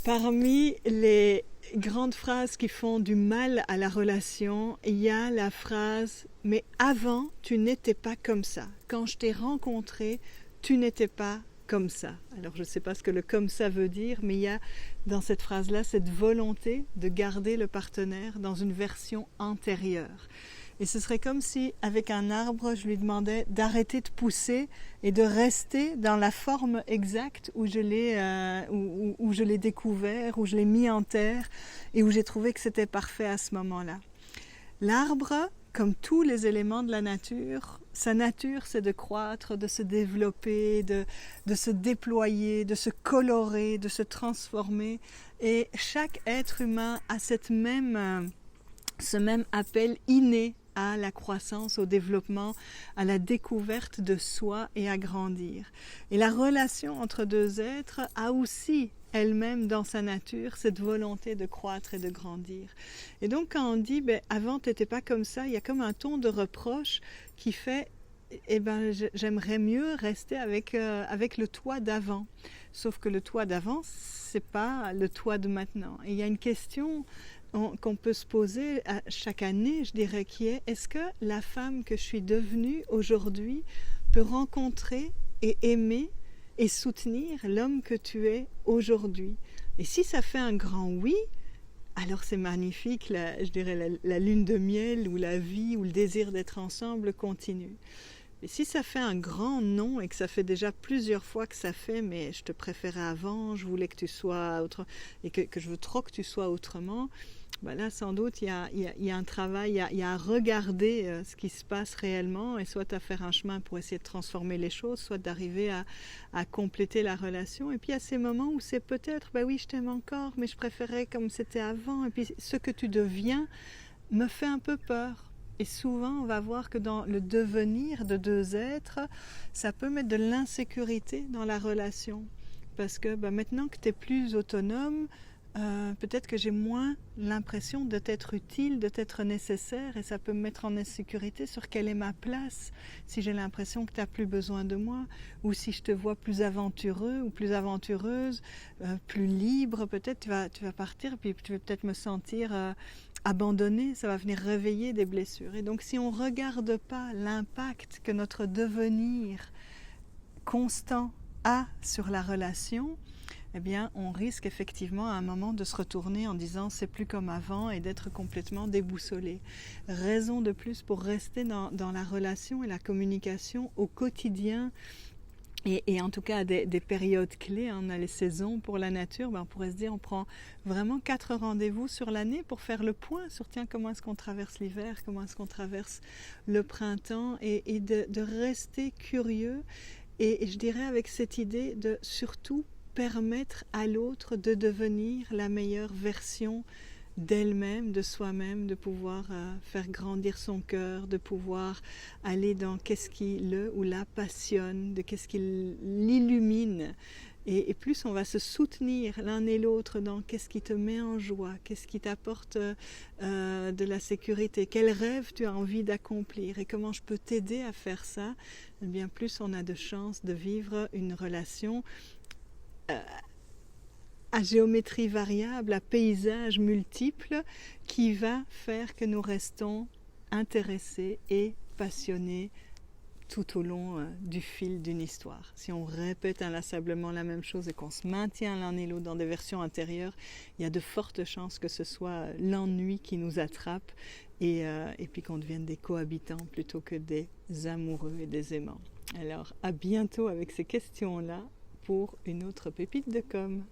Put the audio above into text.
Parmi les grandes phrases qui font du mal à la relation, il y a la phrase « Mais avant, tu n'étais pas comme ça. Quand je t'ai rencontré, tu n'étais pas comme ça. » Alors je ne sais pas ce que le « comme ça » veut dire, mais il y a dans cette phrase-là cette volonté de garder le partenaire dans une version antérieure. Et ce serait comme si, avec un arbre, je lui demandais d'arrêter de pousser et de rester dans la forme exacte où je l'ai découvert, où je l'ai mis en terre et où j'ai trouvé que c'était parfait à ce moment-là. L'arbre, comme tous les éléments de la nature, sa nature, c'est de croître, de se développer, de se déployer, de se colorer, de se transformer. Et chaque être humain a ce même appel inné à la croissance, au développement, à la découverte de soi et à grandir. Et la relation entre deux êtres a aussi elle-même dans sa nature cette volonté de croître et de grandir. Et donc quand on dit avant tu n'étais pas comme ça, il y a comme un ton de reproche qui fait j'aimerais mieux rester avec le toi d'avant. Sauf que le toi d'avant, c'est pas le toi de maintenant. Et il y a une question qu'on peut se poser chaque année, je dirais, qui est: est-ce que la femme que je suis devenue aujourd'hui peut rencontrer et aimer et soutenir l'homme que tu es aujourd'hui? Et si ça fait un grand oui, alors c'est magnifique, je dirais la lune de miel ou la vie ou le désir d'être ensemble continue. Et si ça fait un grand non et que ça fait déjà plusieurs fois que ça fait mais je te préférais avant, je voulais que tu sois autre et que je veux trop que tu sois autrement, là sans doute il y a un travail, il y a à regarder ce qui se passe réellement et soit à faire un chemin pour essayer de transformer les choses, soit d'arriver à compléter la relation. Et puis il y a ces moments où c'est peut-être oui je t'aime encore mais je préférais comme c'était avant, et puis ce que tu deviens me fait un peu peur. Et souvent, on va voir que dans le devenir de deux êtres, ça peut mettre de l'insécurité dans la relation. Parce que maintenant que tu es plus autonome, peut-être que j'ai moins l'impression de t'être utile, de t'être nécessaire, et ça peut me mettre en insécurité sur quelle est ma place. Si j'ai l'impression que tu n'as plus besoin de moi, ou si je te vois plus aventureux ou plus aventureuse, plus libre, peut-être tu vas partir, puis tu vas peut-être me sentir abandonnée, ça va venir réveiller des blessures. Et donc si on ne regarde pas l'impact que notre devenir constant a sur la relation, on risque effectivement à un moment de se retourner en disant c'est plus comme avant et d'être complètement déboussolé. Raison de plus pour rester dans la relation et la communication au quotidien. Et en tout cas, à des périodes clés, on a les saisons pour la nature, on pourrait se dire on prend vraiment 4 rendez-vous sur l'année pour faire le point sur comment est-ce qu'on traverse l'hiver, comment est-ce qu'on traverse le printemps, et de rester curieux, et je dirais avec cette idée de surtout permettre à l'autre de devenir la meilleure version d'elle-même, de soi-même, de pouvoir faire grandir son cœur, de pouvoir aller dans qu'est-ce qui le ou la passionne, de qu'est-ce qui l'illumine. Et plus on va se soutenir l'un et l'autre dans qu'est-ce qui te met en joie, qu'est-ce qui t'apporte de la sécurité, quel rêve tu as envie d'accomplir et comment je peux t'aider à faire ça, plus on a de chances de vivre une relation à géométrie variable, à paysages multiples, qui va faire que nous restons intéressés et passionnés tout au long du fil d'une histoire. Si on répète inlassablement la même chose et qu'on se maintient l'un et l'autre dans des versions intérieures, il y a de fortes chances que ce soit l'ennui qui nous attrape et puis qu'on devienne des cohabitants plutôt que des amoureux et des aimants. Alors à bientôt avec ces questions-là pour une autre pépite de com'.